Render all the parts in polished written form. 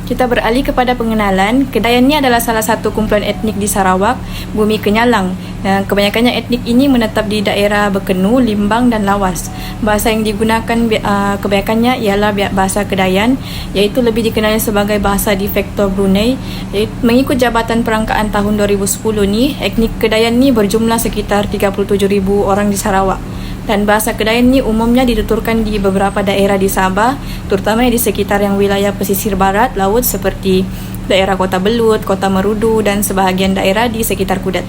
Kita beralih kepada pengenalan. Kedayan ini adalah salah satu kumpulan etnik di Sarawak, Bumi Kenyalang. Dan kebanyakannya etnik ini menetap di daerah Bekenu, Limbang dan Lawas. Bahasa yang digunakan kebanyakannya ialah bahasa Kedayan, iaitu lebih dikenali sebagai bahasa de facto Brunei. Mengikut Jabatan Perangkaan tahun 2010 ni, etnik Kedayan ni berjumlah sekitar 37,000 orang di Sarawak. Dan bahasa Kedayan ni umumnya dituturkan di beberapa daerah di Sabah, terutama di sekitar yang wilayah pesisir barat laut seperti daerah Kota Belut, Kota Merudu dan sebahagian daerah di sekitar Kudat.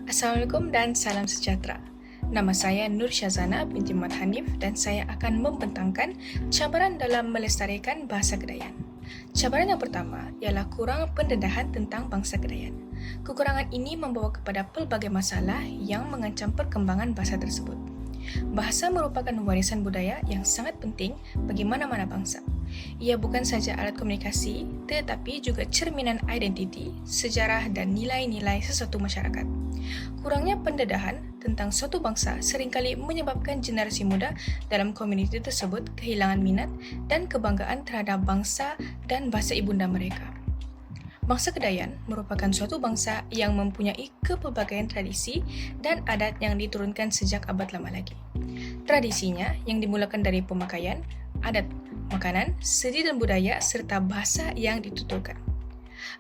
Assalamualaikum dan salam sejahtera. Nama saya Nur Syazana binti Mat Hanif dan saya akan membentangkan cabaran dalam melestarikan bahasa Kedayan. Cabaran yang pertama ialah kurang pendedahan tentang bangsa Kedayan. Kekurangan ini membawa kepada pelbagai masalah yang mengancam perkembangan bahasa tersebut. Bahasa merupakan warisan budaya yang sangat penting bagi mana-mana bangsa. Ia bukan saja alat komunikasi, tetapi juga cerminan identiti, sejarah dan nilai-nilai sesuatu masyarakat. Kurangnya pendedahan tentang suatu bangsa seringkali menyebabkan generasi muda dalam komuniti tersebut kehilangan minat dan kebanggaan terhadap bangsa dan bahasa ibunda mereka. Bangsa Kedayan merupakan suatu bangsa yang mempunyai kepelbagaian tradisi dan adat yang diturunkan sejak abad lama lagi. Tradisinya yang dimulakan dari pemakaian, adat, makanan, seni dan budaya serta bahasa yang dituturkan.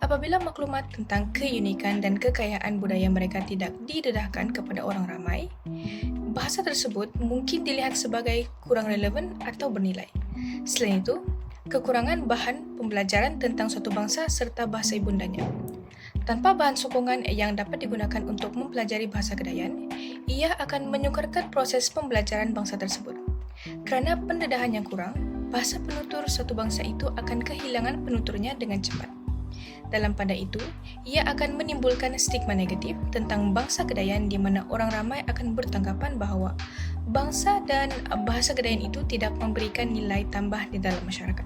Apabila maklumat tentang keunikan dan kekayaan budaya mereka tidak didedahkan kepada orang ramai, bahasa tersebut mungkin dilihat sebagai kurang relevan atau bernilai. Selain itu, kekurangan bahan pembelajaran tentang suatu bangsa serta bahasa ibundanya. Tanpa bahan sokongan yang dapat digunakan untuk mempelajari bahasa Kedayan, ia akan menyukarkan proses pembelajaran bangsa tersebut. Kerana pendedahan yang kurang, bahasa penutur suatu bangsa itu akan kehilangan penuturnya dengan cepat. Dalam pada itu, ia akan menimbulkan stigma negatif tentang bangsa Kedayan di mana orang ramai akan bertanggapan bahawa bangsa dan bahasa Kedayan itu tidak memberikan nilai tambah di dalam masyarakat.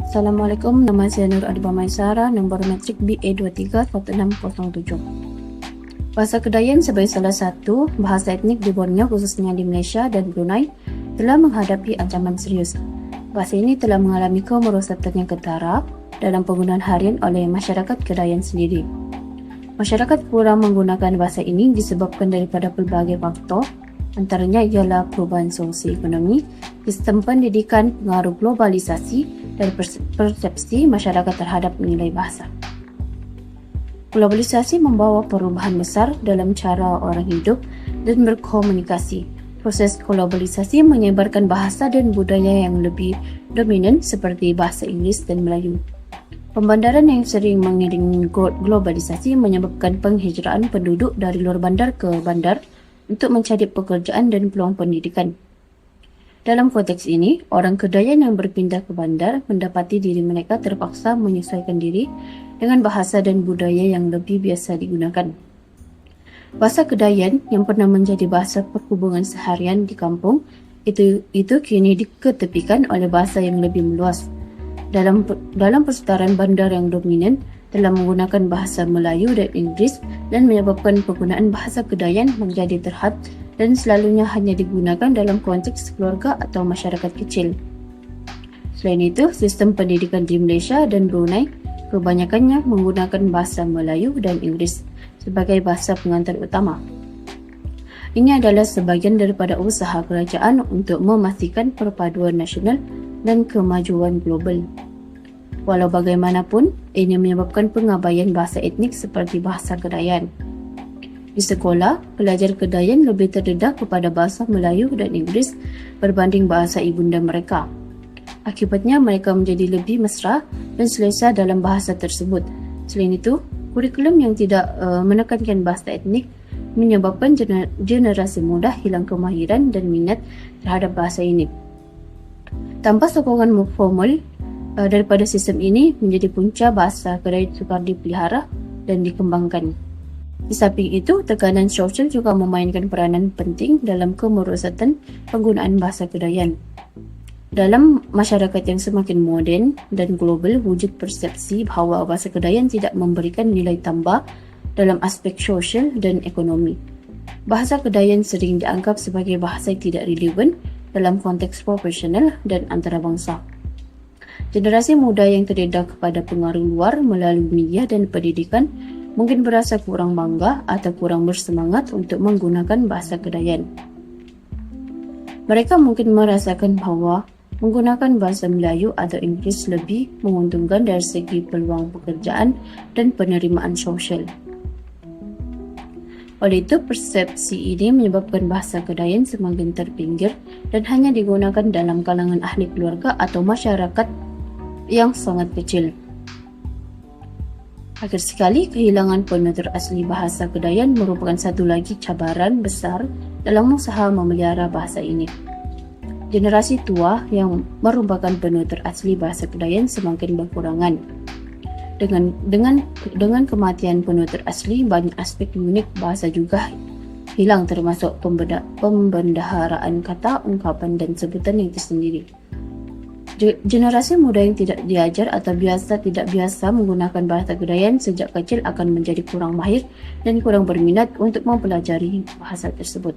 Assalamualaikum, nama saya Nur Adiba Maisara, nombor metrik BA234607. Bahasa Kedayan sebagai salah satu bahasa etnik di Borneo khususnya di Malaysia dan Brunei telah menghadapi ancaman serius. Bahasa ini telah mengalami kemerosotan yang ketara dalam penggunaan harian oleh masyarakat Kedayan sendiri. Masyarakat kurang menggunakan bahasa ini disebabkan daripada pelbagai faktor, antaranya ialah perubahan sosio-ekonomi, sistem pendidikan, pengaruh globalisasi dan persepsi masyarakat terhadap nilai bahasa. Globalisasi membawa perubahan besar dalam cara orang hidup dan berkomunikasi. Proses globalisasi menyebarkan bahasa dan budaya yang lebih dominan seperti bahasa Inggeris dan Melayu. Pembandaran yang sering mengiringi globalisasi menyebabkan penghijraan penduduk dari luar bandar ke bandar untuk mencari pekerjaan dan peluang pendidikan. Dalam konteks ini, orang Kedayan yang berpindah ke bandar mendapati diri mereka terpaksa menyesuaikan diri dengan bahasa dan budaya yang lebih biasa digunakan. Bahasa Kedayan yang pernah menjadi bahasa perhubungan seharian di kampung itu kini diketepikan oleh bahasa yang lebih meluas. Dalam persekitaran bandar yang dominan telah menggunakan bahasa Melayu dan Inggeris dan menyebabkan penggunaan bahasa Kedayan menjadi terhad dan selalunya hanya digunakan dalam konteks keluarga atau masyarakat kecil. Selain itu, sistem pendidikan di Malaysia dan Brunei kebanyakannya menggunakan bahasa Melayu dan Inggeris sebagai bahasa pengantar utama. Ini adalah sebahagian daripada usaha kerajaan untuk memastikan perpaduan nasional dan kemajuan global. Walau bagaimanapun, ini menyebabkan pengabaian bahasa etnik seperti bahasa Kedayan. Di sekolah, pelajar Kedayan lebih terdedah kepada bahasa Melayu dan Inggeris berbanding bahasa ibunda mereka. Akibatnya, mereka menjadi lebih mesra dan selesa dalam bahasa tersebut. Selain itu, kurikulum yang tidak menekankan bahasa etnik menyebabkan generasi muda hilang kemahiran dan minat terhadap bahasa ini. Tanpa sokongan formal daripada sistem ini menjadi punca bahasa Kedayan sukar dipelihara dan dikembangkan. Di samping itu, tekanan sosial juga memainkan peranan penting dalam kemerosotan penggunaan bahasa Kedayan. Dalam masyarakat yang semakin moden dan global, wujud persepsi bahawa bahasa Kedayan tidak memberikan nilai tambah dalam aspek sosial dan ekonomi. Bahasa Kedayan sering dianggap sebagai bahasa yang tidak relevan dalam konteks profesional dan antarabangsa. Generasi muda yang terdedah kepada pengaruh luar melalui media dan pendidikan mungkin berasa kurang bangga atau kurang bersemangat untuk menggunakan bahasa Kedayan. Mereka mungkin merasakan bahawa menggunakan bahasa Melayu atau Inggeris lebih menguntungkan dari segi peluang pekerjaan dan penerimaan sosial. Oleh itu, persepsi ini menyebabkan bahasa Kedayan semakin terpinggir dan hanya digunakan dalam kalangan ahli keluarga atau masyarakat yang sangat kecil. Akhir sekali, kehilangan penutur asli bahasa Kedayan merupakan satu lagi cabaran besar dalam usaha memelihara bahasa ini. Generasi tua yang merupakan penutur asli bahasa Kedayan semakin berkurangan. Dengan kematian penutur asli, banyak aspek unik bahasa juga hilang, termasuk pembendaharaan kata, ungkapan dan sebutan yang tersendiri. Generasi muda yang tidak diajar atau tidak biasa menggunakan bahasa Kedayan sejak kecil akan menjadi kurang mahir dan kurang berminat untuk mempelajari bahasa tersebut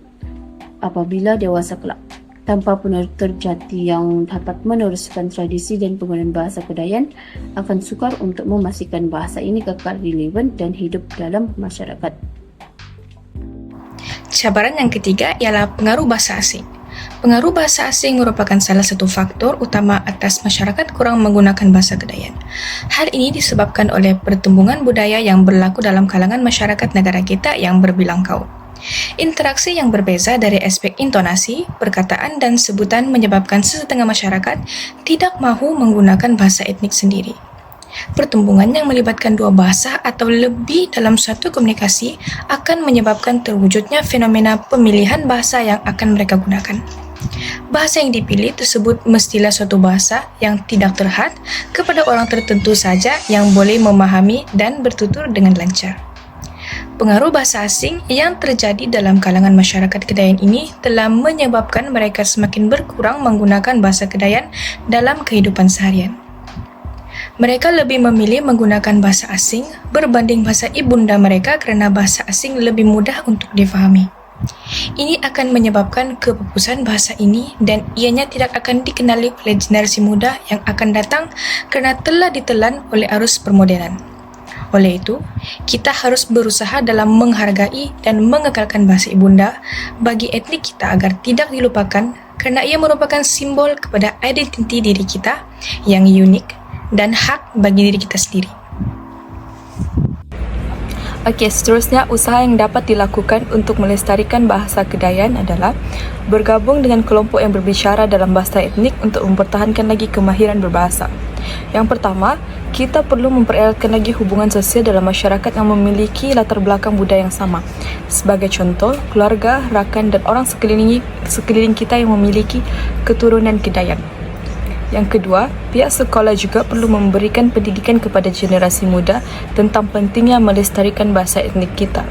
apabila dewasa kelak. Tanpa penutur jati yang dapat meneruskan tradisi dan penggunaan bahasa Kedayan, akan sukar untuk memastikan bahasa ini kekal relevan dan hidup dalam masyarakat. Cabaran yang ketiga ialah pengaruh bahasa asing. Pengaruh bahasa asing merupakan salah satu faktor utama atas masyarakat kurang menggunakan bahasa Kedayan. Hal ini disebabkan oleh pertumbuhan budaya yang berlaku dalam kalangan masyarakat negara kita yang berbilang kaum. Interaksi yang berbeza dari aspek intonasi, perkataan dan sebutan menyebabkan sesetengah masyarakat tidak mahu menggunakan bahasa etnik sendiri. Pertumbuhan yang melibatkan dua bahasa atau lebih dalam suatu komunikasi akan menyebabkan terwujudnya fenomena pemilihan bahasa yang akan mereka gunakan. Bahasa yang dipilih tersebut mestilah suatu bahasa yang tidak terhad kepada orang tertentu saja yang boleh memahami dan bertutur dengan lancar. Pengaruh bahasa asing yang terjadi dalam kalangan masyarakat Kedayan ini telah menyebabkan mereka semakin berkurang menggunakan bahasa Kedayan dalam kehidupan seharian. Mereka lebih memilih menggunakan bahasa asing berbanding bahasa ibunda mereka kerana bahasa asing lebih mudah untuk difahami. Ini akan menyebabkan kepupusan bahasa ini dan ianya tidak akan dikenali oleh generasi muda yang akan datang kerana telah ditelan oleh arus permodernan. Oleh itu, kita harus berusaha dalam menghargai dan mengekalkan bahasa ibunda bagi etnik kita agar tidak dilupakan kerana ia merupakan simbol kepada identiti diri kita yang unik dan hak bagi diri kita sendiri. Okey, seterusnya usaha yang dapat dilakukan untuk melestarikan bahasa Kedayan adalah bergabung dengan kelompok yang berbicara dalam bahasa etnik untuk mempertahankan lagi kemahiran berbahasa. Yang pertama, kita perlu mempereratkan lagi hubungan sosial dalam masyarakat yang memiliki latar belakang budaya yang sama. Sebagai contoh, keluarga, rakan dan orang sekeliling kita yang memiliki keturunan Kedayan. Yang kedua, pihak sekolah juga perlu memberikan pendidikan kepada generasi muda tentang pentingnya melestarikan bahasa etnik kita.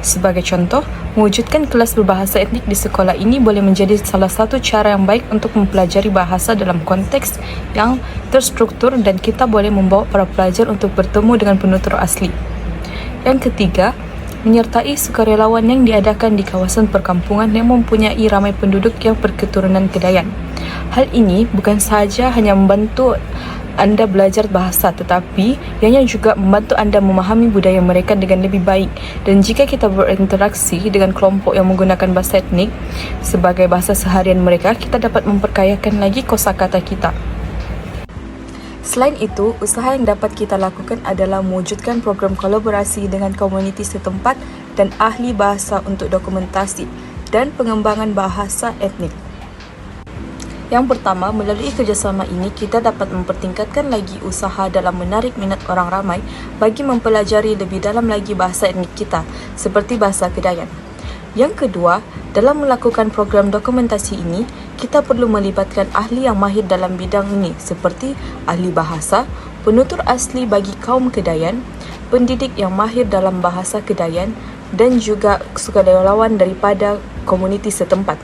Sebagai contoh, mewujudkan kelas berbahasa etnik di sekolah ini boleh menjadi salah satu cara yang baik untuk mempelajari bahasa dalam konteks yang terstruktur dan kita boleh membawa para pelajar untuk bertemu dengan penutur asli. Yang ketiga, menyertai sukarelawan yang diadakan di kawasan perkampungan yang mempunyai ramai penduduk yang berketurunan Kedayan. Hal ini bukan sahaja hanya membantu anda belajar bahasa tetapi ianya juga membantu anda memahami budaya mereka dengan lebih baik, dan jika kita berinteraksi dengan kelompok yang menggunakan bahasa etnik sebagai bahasa seharian mereka, kita dapat memperkayakan lagi kosakata kita. Selain itu, usaha yang dapat kita lakukan adalah mewujudkan program kolaborasi dengan komuniti setempat dan ahli bahasa untuk dokumentasi dan pengembangan bahasa etnik. Yang pertama, melalui kerjasama ini, kita dapat mempertingkatkan lagi usaha dalam menarik minat orang ramai bagi mempelajari lebih dalam lagi bahasa etnik kita, seperti bahasa Kedayan. Yang kedua, dalam melakukan program dokumentasi ini, kita perlu melibatkan ahli yang mahir dalam bidang ini, seperti ahli bahasa, penutur asli bagi kaum Kedayan, pendidik yang mahir dalam bahasa Kedayan, dan juga sukarelawan daripada komuniti setempat.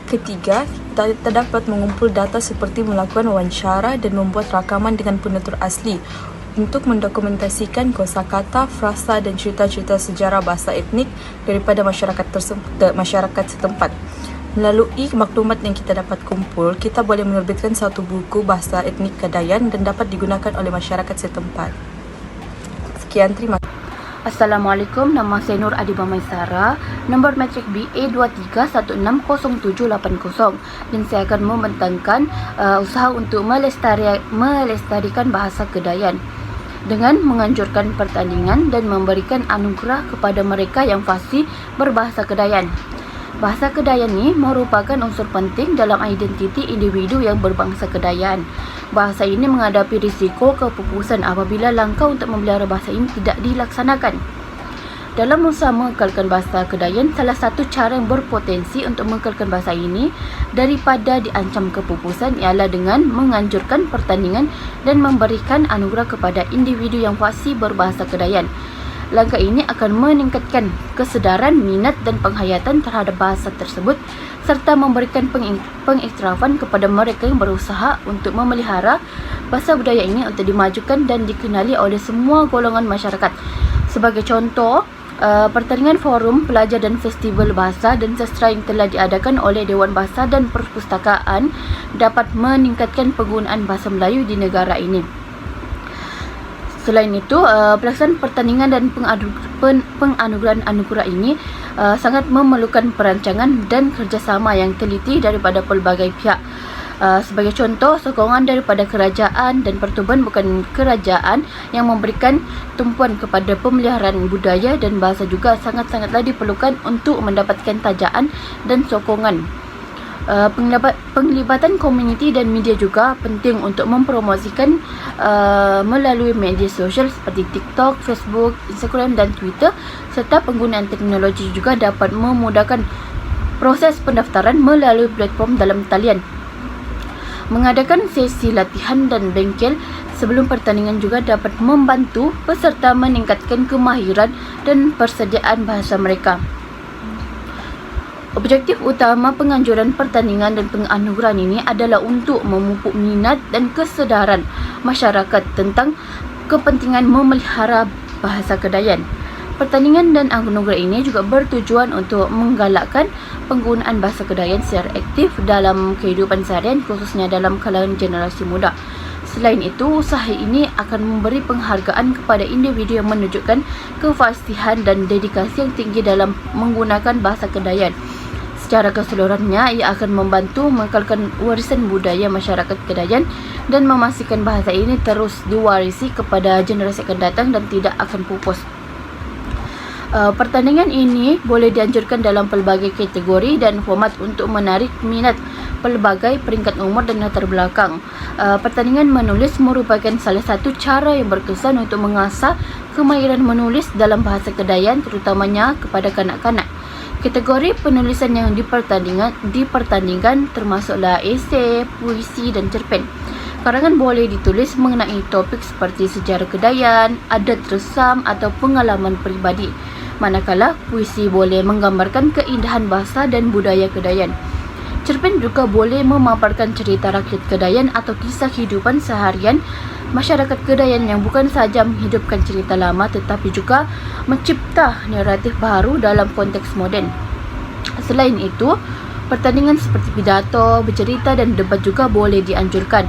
Ketiga, kita dapat mengumpul data seperti melakukan wawancara dan membuat rakaman dengan penutur asli untuk mendokumentasikan kosakata, frasa dan cerita-cerita sejarah bahasa etnik daripada masyarakat setempat. Melalui maklumat yang kita dapat kumpul, kita boleh menerbitkan satu buku bahasa etnik Kedayan dan dapat digunakan oleh masyarakat setempat. Sekian, terima kasih. Assalamualaikum, nama saya Nur Adiba Maisara, nombor matrik BA23160780, dan saya akan membentangkan usaha untuk melestarikan bahasa Kedayan dengan menganjurkan pertandingan dan memberikan anugerah kepada mereka yang fasih berbahasa Kedayan. Bahasa Kedayan ini merupakan unsur penting dalam identiti individu yang berbangsa Kedayan. Bahasa ini menghadapi risiko kepupusan apabila langkah untuk memelihara bahasa ini tidak dilaksanakan. Dalam usaha mengekalkan bahasa Kedayan, salah satu cara yang berpotensi untuk mengekalkan bahasa ini daripada diancam kepupusan ialah dengan menganjurkan pertandingan dan memberikan anugerah kepada individu yang fasih berbahasa Kedayan. Langkah ini akan meningkatkan kesedaran, minat dan penghayatan terhadap bahasa tersebut serta memberikan pengiktirafan kepada mereka yang berusaha untuk memelihara bahasa budaya ini untuk dimajukan dan dikenali oleh semua golongan masyarakat. Sebagai contoh, pertandingan forum, pelajar dan festival bahasa dan sastra yang telah diadakan oleh Dewan Bahasa dan Perpustakaan dapat meningkatkan penggunaan bahasa Melayu di negara ini. Selain itu, pelaksanaan pertandingan dan penganugerahan anugerah ini sangat memerlukan perancangan dan kerjasama yang teliti daripada pelbagai pihak. Sebagai contoh, sokongan daripada kerajaan dan pertubuhan bukan kerajaan yang memberikan tumpuan kepada pemeliharaan budaya dan bahasa juga sangat-sangatlah diperlukan untuk mendapatkan tajaan dan sokongan. Penglibatan komuniti dan media juga penting untuk mempromosikan melalui media sosial seperti TikTok, Facebook, Instagram dan Twitter, serta penggunaan teknologi juga dapat memudahkan proses pendaftaran melalui platform dalam talian. Mengadakan sesi latihan dan bengkel sebelum pertandingan juga dapat membantu peserta meningkatkan kemahiran dan persediaan bahasa mereka. Objektif utama penganjuran pertandingan dan penganugerahan ini adalah untuk memupuk minat dan kesedaran masyarakat tentang kepentingan memelihara bahasa Kedayan. Pertandingan dan anugerah ini juga bertujuan untuk menggalakkan penggunaan bahasa Kedayan secara aktif dalam kehidupan seharian, khususnya dalam kalangan generasi muda. Selain itu, usaha ini akan memberi penghargaan kepada individu yang menunjukkan kefasihan dan dedikasi yang tinggi dalam menggunakan bahasa Kedayan. Secara keseluruhannya, ia akan membantu mengekalkan warisan budaya masyarakat Kedayan dan memastikan bahasa ini terus diwarisi kepada generasi akan datang dan tidak akan pupus. Pertandingan ini boleh dianjurkan dalam pelbagai kategori dan format untuk menarik minat pelbagai peringkat umur dan latar belakang. Pertandingan menulis merupakan salah satu cara yang berkesan untuk mengasah kemahiran menulis dalam bahasa Kedayan, terutamanya kepada kanak-kanak. Kategori penulisan yang dipertandingkan termasuklah esei, puisi dan cerpen. Karangan boleh ditulis mengenai topik seperti sejarah Kedayan, adat resam atau pengalaman peribadi. Manakala puisi boleh menggambarkan keindahan bahasa dan budaya Kedayan. Cerpen juga boleh memaparkan cerita rakyat Kedayan atau kisah kehidupan seharian masyarakat Kedayan yang bukan sahaja menghidupkan cerita lama tetapi juga mencipta naratif baru dalam konteks moden. Selain itu, pertandingan seperti pidato, bercerita dan debat juga boleh dianjurkan.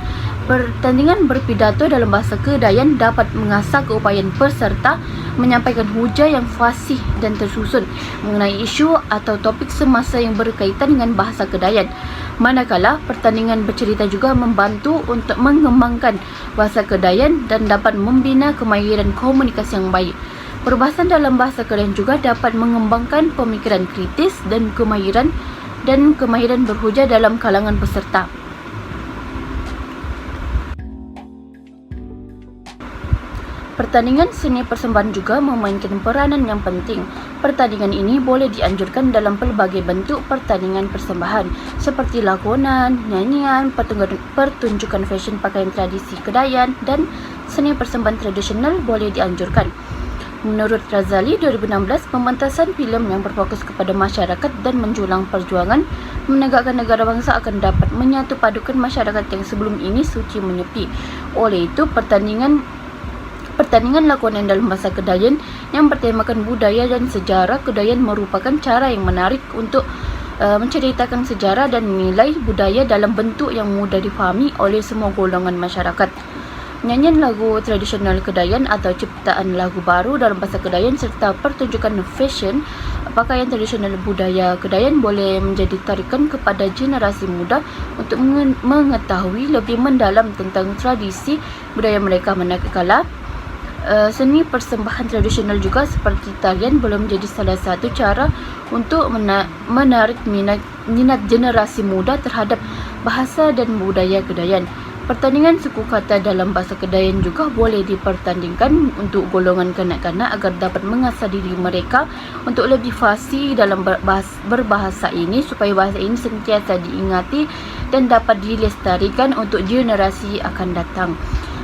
Pertandingan berpidato dalam bahasa Kedayan dapat mengasah keupayaan peserta menyampaikan hujah yang fasih dan tersusun mengenai isu atau topik semasa yang berkaitan dengan bahasa Kedayan. Manakala pertandingan bercerita juga membantu untuk mengembangkan bahasa Kedayan dan dapat membina kemahiran komunikasi yang baik. Perbahasan dalam bahasa Kedayan juga dapat mengembangkan pemikiran kritis dan kemahiran berhujah dalam kalangan peserta. Pertandingan seni persembahan juga memainkan peranan yang penting. Pertandingan ini boleh dianjurkan dalam pelbagai bentuk pertandingan persembahan seperti lakonan, nyanyian, pertunjukan fashion pakaian tradisi Kedayan dan seni persembahan tradisional boleh dianjurkan. Menurut Razali 2016, pementasan filem yang berfokus kepada masyarakat dan menjulang perjuangan menegakkan negara bangsa akan dapat menyatu padukan masyarakat yang sebelum ini suci menyepi. Oleh itu, pertandingan Pertandingan lakonan dalam bahasa Kedayan yang bertemakan budaya dan sejarah Kedayan merupakan cara yang menarik untuk menceritakan sejarah dan nilai budaya dalam bentuk yang mudah difahami oleh semua golongan masyarakat. Nyanyian lagu tradisional Kedayan atau ciptaan lagu baru dalam bahasa Kedayan serta pertunjukan fashion pakaian tradisional budaya Kedayan boleh menjadi tarikan kepada generasi muda untuk mengetahui lebih mendalam tentang tradisi budaya mereka manakala seni persembahan tradisional juga seperti tarian boleh menjadi salah satu cara untuk menarik minat generasi muda terhadap bahasa dan budaya Kedayan. Pertandingan suku kata dalam bahasa Kedayan juga boleh dipertandingkan untuk golongan kanak-kanak agar dapat mengasah diri mereka untuk lebih fasih dalam berbahasa ini supaya bahasa ini sentiasa diingati dan dapat dilestarikan untuk generasi akan datang.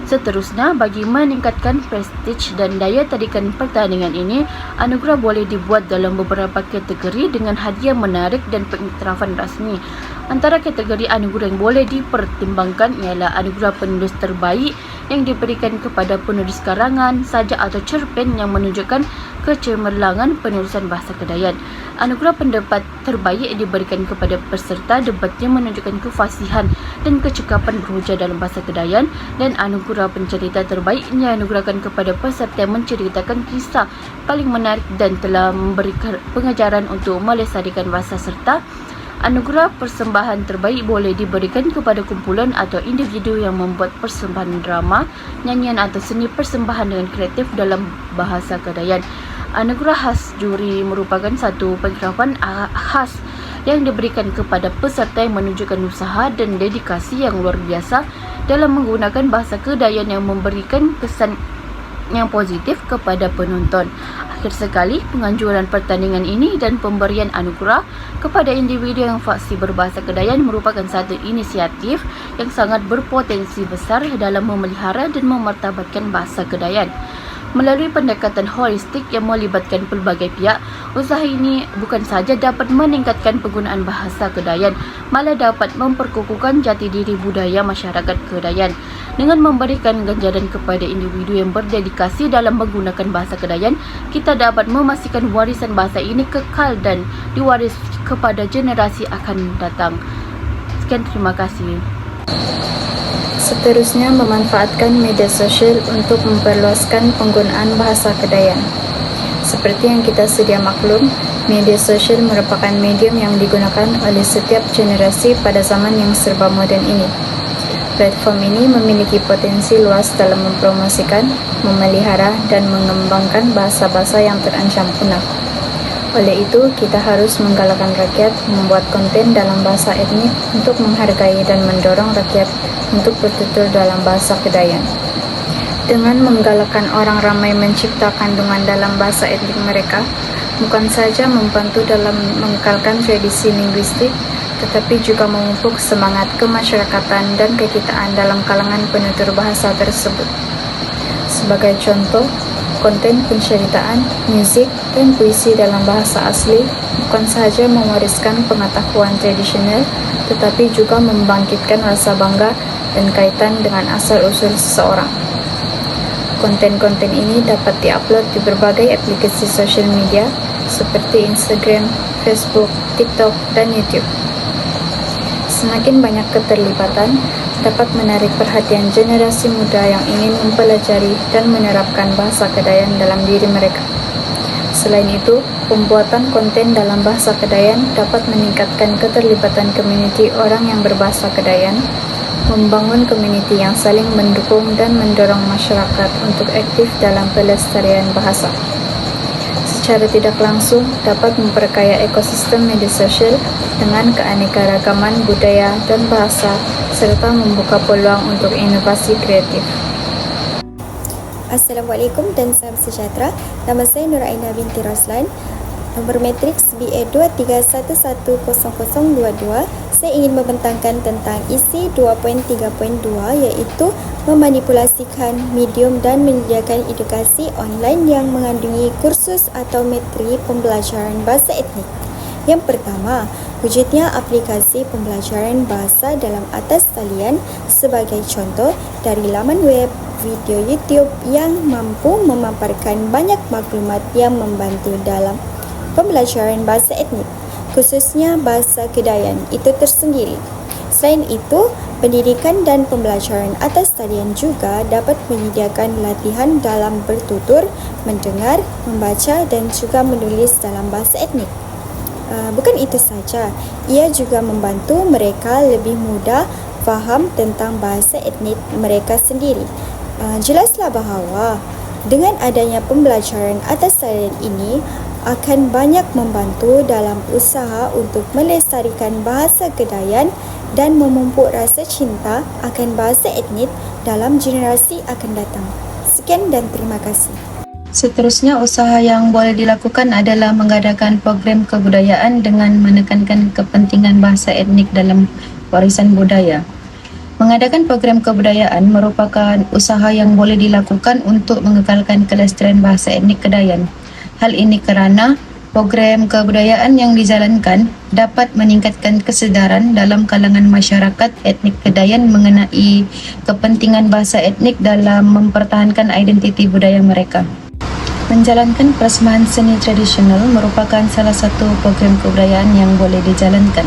Seterusnya, bagi meningkatkan prestij dan daya tarikan pertandingan ini, anugerah boleh dibuat dalam beberapa kategori dengan hadiah menarik dan pengiktirafan rasmi. Antara kategori anugerah yang boleh dipertimbangkan ialah anugerah penulis terbaik yang diberikan kepada penulis karangan, sajak atau cerpen yang menunjukkan kecemerlangan penulisan bahasa Kedayan. Anugerah pendapat terbaik diberikan kepada peserta debat yang menunjukkan kefasihan dan kecekapan berhujah dalam bahasa Kedayan, dan anugerah pencerita terbaik dianugerahkan kepada peserta yang menceritakan kisah paling menarik dan telah memberi pengajaran untuk melestarikan bahasa, serta anugerah persembahan terbaik boleh diberikan kepada kumpulan atau individu yang membuat persembahan drama, nyanyian atau seni persembahan dengan kreatif dalam bahasa Kedayan. Anugerah khas juri merupakan satu pengiktirafan khas yang diberikan kepada peserta yang menunjukkan usaha dan dedikasi yang luar biasa dalam menggunakan bahasa Kedayan yang memberikan kesan yang positif kepada penonton. Akhir sekali, penganjuran pertandingan ini dan pemberian anugerah kepada individu yang fasih berbahasa Kedayan merupakan satu inisiatif yang sangat berpotensi besar dalam memelihara dan memartabatkan bahasa Kedayan. Melalui pendekatan holistik yang melibatkan pelbagai pihak, usaha ini bukan saja dapat meningkatkan penggunaan bahasa Kedayan, malah dapat memperkukuhkan jati diri budaya masyarakat Kedayan. Dengan memberikan ganjaran kepada individu yang berdedikasi dalam menggunakan bahasa Kedayan, kita dapat memastikan warisan bahasa ini kekal dan diwaris kepada generasi akan datang. Sekian, terima kasih. Seterusnya, memanfaatkan media sosial untuk memperluaskan penggunaan bahasa Kedayan. Seperti yang kita sedia maklum, media sosial merupakan medium yang digunakan oleh setiap generasi pada zaman yang serba moden ini. Platform ini memiliki potensi luas dalam mempromosikan, memelihara, dan mengembangkan bahasa-bahasa yang terancam punah. Oleh itu, kita harus menggalakkan rakyat membuat konten dalam bahasa etnik untuk menghargai dan mendorong rakyat untuk bertutur dalam bahasa Kedayan. Dengan menggalakkan orang ramai mencipta kandungan dalam bahasa etnik mereka, bukan saja membantu dalam mengekalkan tradisi linguistik, tetapi juga memupuk semangat kemasyarakatan dan kekitaan dalam kalangan penutur bahasa tersebut. Sebagai contoh, konten penceritaan, musik, dan puisi dalam bahasa asli bukan sahaja mewariskan pengetahuan tradisional, tetapi juga membangkitkan rasa bangga dan kaitan dengan asal-usul seseorang. Konten-konten ini dapat diupload di berbagai aplikasi sosial media seperti Instagram, Facebook, TikTok, dan YouTube. Semakin banyak keterlibatan dapat menarik perhatian generasi muda yang ingin mempelajari dan menerapkan bahasa Kedayan dalam diri mereka. Selain itu, pembuatan konten dalam bahasa Kedayan dapat meningkatkan keterlibatan komuniti orang yang berbahasa Kedayan, membangun komuniti yang saling mendukung dan mendorong masyarakat untuk aktif dalam pelestarian bahasa. Secara tidak langsung dapat memperkaya ekosistem media sosial dengan keanekaragaman budaya dan bahasa, serta membuka peluang untuk inovasi kreatif. Assalamualaikum dan salam sejahtera. Nama saya Nur Aina binti Roslan. Nombor matriks BA231100022. Saya ingin membentangkan tentang isi 2.3.2, iaitu memanipulasikan medium dan menyediakan edukasi online yang mengandungi kursus atau materi pembelajaran bahasa etnik. Yang pertama, wujudnya aplikasi pembelajaran bahasa dalam atas talian sebagai contoh dari laman web, video YouTube yang mampu memaparkan banyak maklumat yang membantu dalam pembelajaran bahasa etnik, khususnya bahasa Kedayan itu tersendiri. Selain itu, pendidikan dan pembelajaran atas talian juga dapat menyediakan latihan dalam bertutur, mendengar, membaca dan juga menulis dalam bahasa etnik. Bukan itu saja, ia juga membantu mereka lebih mudah faham tentang bahasa etnik mereka sendiri. Jelaslah bahawa dengan adanya pembelajaran atas talian ini akan banyak membantu dalam usaha untuk melestarikan bahasa Kedayan dan memupuk rasa cinta akan bahasa etnik dalam generasi akan datang. Sekian dan terima kasih. Seterusnya, usaha yang boleh dilakukan adalah mengadakan program kebudayaan dengan menekankan kepentingan bahasa etnik dalam warisan budaya. Mengadakan program kebudayaan merupakan usaha yang boleh dilakukan untuk mengekalkan kelestarian bahasa etnik Kedayan. Hal ini kerana program kebudayaan yang dijalankan dapat meningkatkan kesedaran dalam kalangan masyarakat etnik Kedayan mengenai kepentingan bahasa etnik dalam mempertahankan identiti budaya mereka. Menjalankan persembahan seni tradisional merupakan salah satu program kebudayaan yang boleh dijalankan.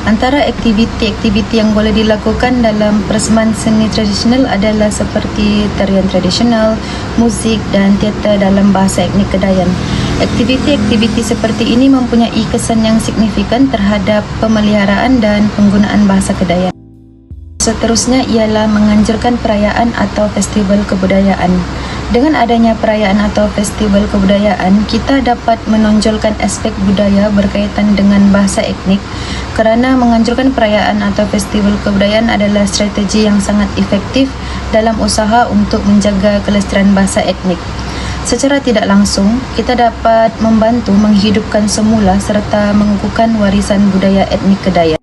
Antara aktiviti-aktiviti yang boleh dilakukan dalam persembahan seni tradisional adalah seperti tarian tradisional, muzik dan teater dalam bahasa etnik Kedayan. Aktiviti-aktiviti seperti ini mempunyai kesan yang signifikan terhadap pemeliharaan dan penggunaan bahasa Kedayan. Seterusnya ialah menganjurkan perayaan atau festival kebudayaan. Dengan adanya perayaan atau festival kebudayaan, kita dapat menonjolkan aspek budaya berkaitan dengan bahasa etnik kerana menganjurkan perayaan atau festival kebudayaan adalah strategi yang sangat efektif dalam usaha untuk menjaga kelestarian bahasa etnik. Secara tidak langsung, kita dapat membantu menghidupkan semula serta mengukuhkan warisan budaya etnik Kedayan.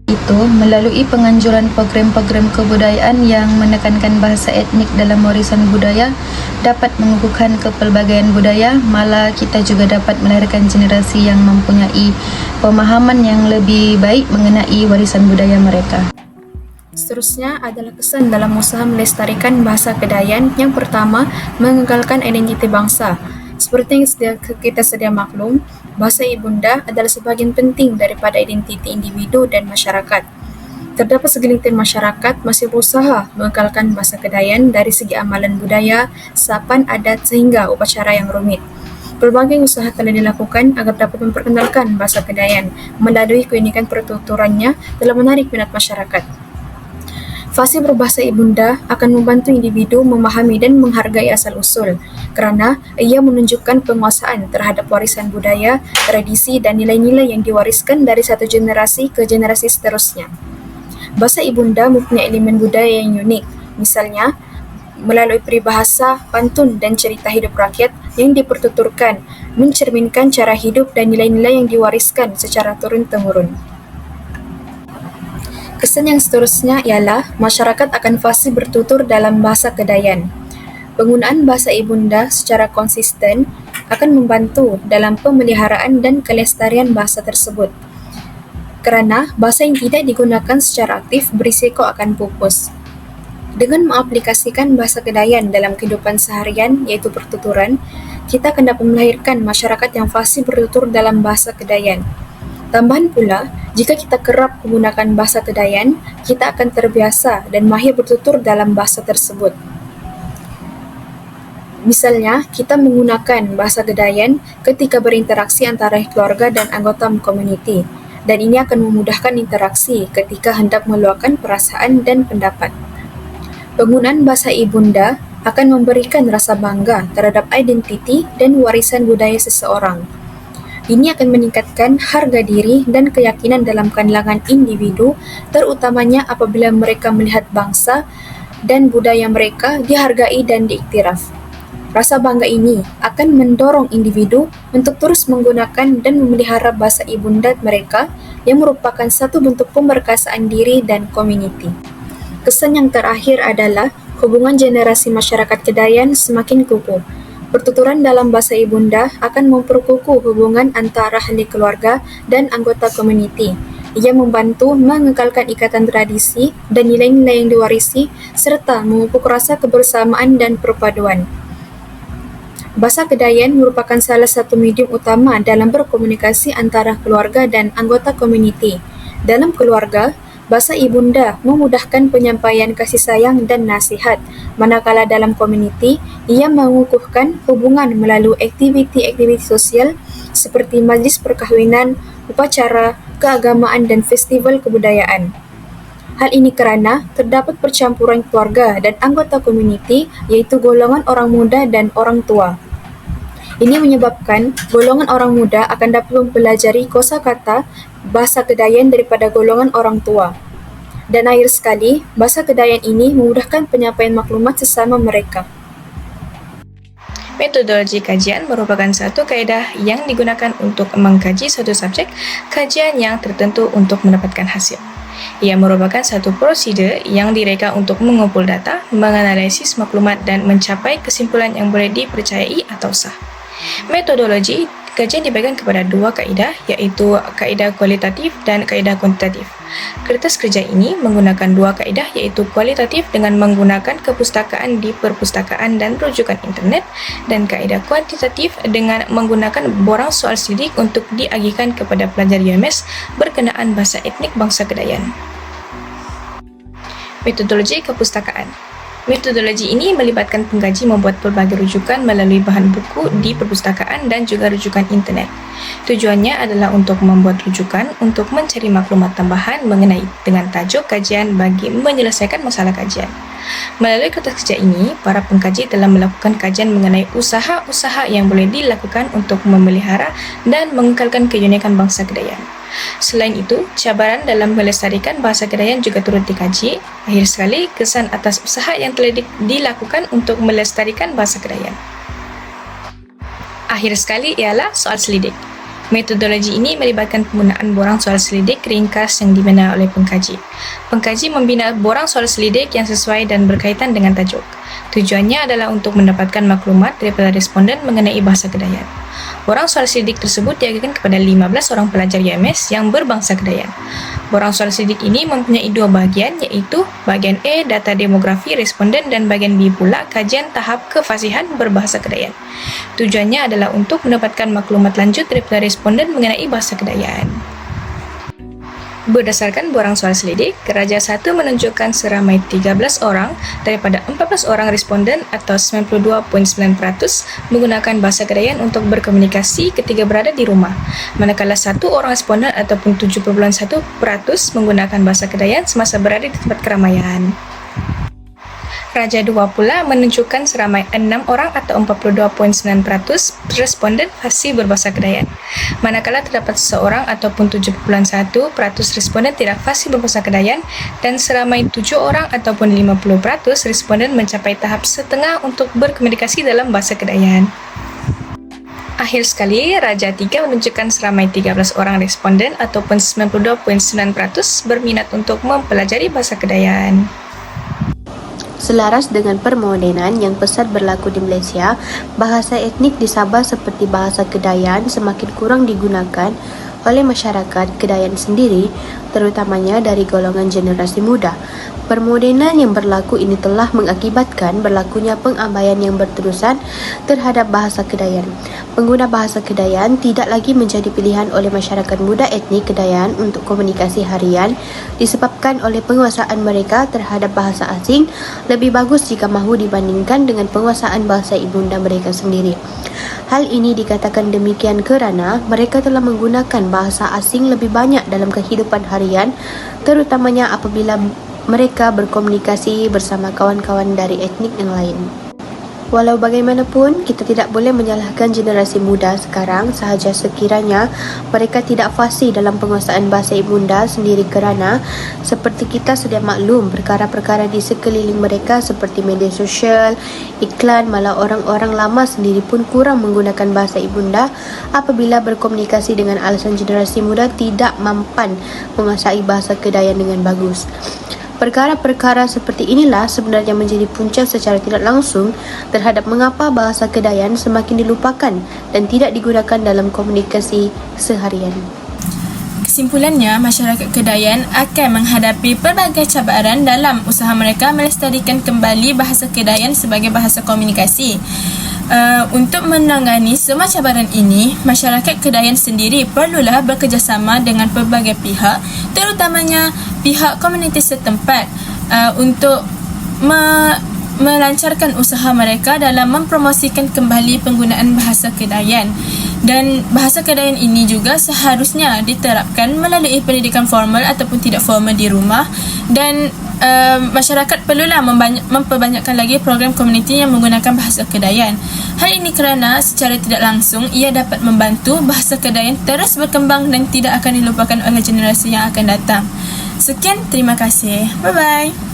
Itu melalui penganjuran program-program kebudayaan yang menekankan bahasa etnik dalam warisan budaya dapat mengukuhkan kepelbagaian budaya, malah kita juga dapat melahirkan generasi yang mempunyai pemahaman yang lebih baik mengenai warisan budaya mereka. Seterusnya adalah kesan dalam usaha melestarikan bahasa Kedayan. Yang pertama, mengekalkan identiti bangsa. Seperti yang kita sedia maklum, bahasa ibunda adalah sebahagian penting daripada identiti individu dan masyarakat. Terdapat segelintir masyarakat masih berusaha mengekalkan bahasa Kedayan dari segi amalan budaya, sapan adat sehingga upacara yang rumit. Pelbagai usaha telah dilakukan agar dapat memperkenalkan bahasa Kedayan melalui keunikan pertuturannya dalam menarik minat masyarakat. Fasih berbahasa ibunda akan membantu individu memahami dan menghargai asal-usul kerana ia menunjukkan penguasaan terhadap warisan budaya, tradisi dan nilai-nilai yang diwariskan dari satu generasi ke generasi seterusnya. Bahasa ibunda mempunyai elemen budaya yang unik, misalnya melalui peribahasa, pantun dan cerita hidup rakyat yang dipertuturkan mencerminkan cara hidup dan nilai-nilai yang diwariskan secara turun-temurun. Kesan yang seterusnya ialah masyarakat akan fasih bertutur dalam bahasa Kedayan. Penggunaan bahasa ibunda secara konsisten akan membantu dalam pemeliharaan dan kelestarian bahasa tersebut. Kerana bahasa yang tidak digunakan secara aktif berisiko akan pupus. Dengan mengaplikasikan bahasa Kedayan dalam kehidupan seharian iaitu pertuturan, kita akan dapat melahirkan masyarakat yang fasih bertutur dalam bahasa Kedayan. Tambahan pula, jika kita kerap menggunakan bahasa Kedayan, kita akan terbiasa dan mahir bertutur dalam bahasa tersebut. Misalnya, kita menggunakan bahasa Kedayan ketika berinteraksi antara keluarga dan anggota komuniti, dan ini akan memudahkan interaksi ketika hendak meluahkan perasaan dan pendapat. Penggunaan bahasa ibunda akan memberikan rasa bangga terhadap identiti dan warisan budaya seseorang. Ini akan meningkatkan harga diri dan keyakinan dalam kalangan individu, terutamanya apabila mereka melihat bangsa dan budaya mereka dihargai dan diiktiraf. Rasa bangga ini akan mendorong individu untuk terus menggunakan dan memelihara bahasa ibunda mereka yang merupakan satu bentuk pemberkasaan diri dan komuniti. Kesan yang terakhir adalah hubungan generasi masyarakat Kedayan semakin kukuh. Pertuturan dalam bahasa ibunda akan memperkukuh hubungan antara ahli keluarga dan anggota komuniti. Ia membantu mengekalkan ikatan tradisi dan nilai-nilai yang diwarisi serta memupuk rasa kebersamaan dan perpaduan. Bahasa Kedayan merupakan salah satu medium utama dalam berkomunikasi antara keluarga dan anggota komuniti. Dalam keluarga, bahasa ibunda memudahkan penyampaian kasih sayang dan nasihat, manakala dalam komuniti, ia mengukuhkan hubungan melalui aktiviti-aktiviti sosial seperti majlis perkahwinan, upacara, keagamaan dan festival kebudayaan. Hal ini kerana terdapat percampuran keluarga dan anggota komuniti iaitu golongan orang muda dan orang tua. Ini menyebabkan golongan orang muda akan dapat mempelajari kosakata bahasa Kedayan daripada golongan orang tua. Dan akhir sekali, bahasa Kedayan ini memudahkan penyampaian maklumat sesama mereka. Metodologi kajian merupakan satu kaedah yang digunakan untuk mengkaji suatu subjek kajian yang tertentu untuk mendapatkan hasil. Ia merupakan satu prosedur yang direka untuk mengumpul data, menganalisis maklumat dan mencapai kesimpulan yang boleh dipercayai atau sah. Metodologi kajian dibagikan kepada dua kaedah, iaitu kaedah kualitatif dan kaedah kuantitatif. Kertas kerja ini menggunakan dua kaedah, iaitu kualitatif dengan menggunakan kepustakaan di perpustakaan dan rujukan internet, dan kaedah kuantitatif dengan menggunakan borang soal selidik untuk diagihkan kepada pelajar UMS berkenaan bahasa etnik bangsa Kedayan. Metodologi kepustakaan. Metodologi ini melibatkan pengkaji membuat pelbagai rujukan melalui bahan buku di perpustakaan dan juga rujukan internet. Tujuannya adalah untuk membuat rujukan untuk mencari maklumat tambahan mengenai dengan tajuk kajian bagi menyelesaikan masalah kajian. Melalui kertas kerja ini, para pengkaji telah melakukan kajian mengenai usaha-usaha yang boleh dilakukan untuk memelihara dan mengekalkan keunikan bangsa Kedayan. Selain itu, cabaran dalam melestarikan bahasa Kedayan juga turut dikaji. Akhir sekali, kesan atas usaha yang telah dilakukan untuk melestarikan bahasa Kedayan. Akhir sekali ialah soal selidik. Metodologi ini melibatkan penggunaan borang soal selidik ringkas yang dibina oleh pengkaji. Pengkaji membina borang soal selidik yang sesuai dan berkaitan dengan tajuk. Tujuannya adalah untuk mendapatkan maklumat daripada responden mengenai bahasa Kedayan. Borang soal selidik tersebut diagihkan kepada 15 orang pelajar UMS yang berbangsa Kedayan. Borang soal selidik ini mempunyai dua bahagian, iaitu bahagian A, data demografi responden, dan bahagian B pula, kajian tahap kefasihan berbahasa Kedayan. Tujuannya adalah untuk mendapatkan maklumat lanjut daripada responden mengenai bahasa Kedayan. Berdasarkan borang soal selidik, Raja 1 menunjukkan seramai 13 orang daripada 14 orang responden atau 92.9% menggunakan bahasa Kedayan untuk berkomunikasi ketika berada di rumah, manakala 1 orang responden ataupun 7.1% menggunakan bahasa Kedayan semasa berada di tempat keramaian. Raja 2 pula menunjukkan seramai 6 orang atau 42.9% responden fasih berbahasa Kedayan, manakala terdapat seseorang ataupun 7.1% responden tidak fasih berbahasa Kedayan dan seramai 7 orang ataupun 50% responden mencapai tahap setengah untuk berkomunikasi dalam bahasa Kedayan. Akhir sekali, Raja 3 menunjukkan seramai 13 orang responden ataupun 92.9% berminat untuk mempelajari bahasa Kedayan. Selaras dengan permodenan yang pesat berlaku di Malaysia, bahasa etnik di Sabah seperti bahasa Kedayan semakin kurang digunakan oleh masyarakat Kedayan sendiri, terutamanya dari golongan generasi muda. Permodenan yang berlaku ini telah mengakibatkan berlakunya pengabaian yang berterusan terhadap bahasa Kedayan. Pengguna bahasa Kedayan tidak lagi menjadi pilihan oleh masyarakat muda etnik Kedayan untuk komunikasi harian disebabkan oleh penguasaan mereka terhadap bahasa asing lebih bagus jika mahu dibandingkan dengan penguasaan bahasa ibunda mereka sendiri. Hal ini dikatakan demikian kerana mereka telah menggunakan bahasa asing lebih banyak dalam kehidupan harian, terutamanya apabila mereka berkomunikasi bersama kawan-kawan dari etnik yang lain. Walau bagaimanapun, kita tidak boleh menyalahkan generasi muda sekarang sahaja sekiranya mereka tidak fasih dalam penguasaan bahasa ibunda sendiri kerana seperti kita sedia maklum, perkara-perkara di sekeliling mereka seperti media sosial, iklan, malah orang-orang lama sendiri pun kurang menggunakan bahasa ibunda apabila berkomunikasi dengan alasan generasi muda tidak mampan menguasai bahasa Kedayan dengan bagus. Perkara-perkara seperti inilah sebenarnya menjadi punca secara tidak langsung terhadap mengapa bahasa Kedayan semakin dilupakan dan tidak digunakan dalam komunikasi seharian. Kesimpulannya, masyarakat Kedayan akan menghadapi pelbagai cabaran dalam usaha mereka melestarikan kembali bahasa Kedayan sebagai bahasa komunikasi. Untuk menangani semua cabaran ini, masyarakat Kedayan sendiri perlulah bekerjasama dengan pelbagai pihak, terutamanya pihak komuniti setempat untuk melancarkan usaha mereka dalam mempromosikan kembali penggunaan bahasa Kedayan. Dan bahasa Kedayan ini juga seharusnya diterapkan melalui pendidikan formal ataupun tidak formal di rumah, dan masyarakat perlulah memperbanyakkan lagi program komuniti yang menggunakan bahasa Kedayan. Hal ini kerana secara tidak langsung ia dapat membantu bahasa Kedayan terus berkembang dan tidak akan dilupakan oleh generasi yang akan datang. Sekian, terima kasih. Bye-bye.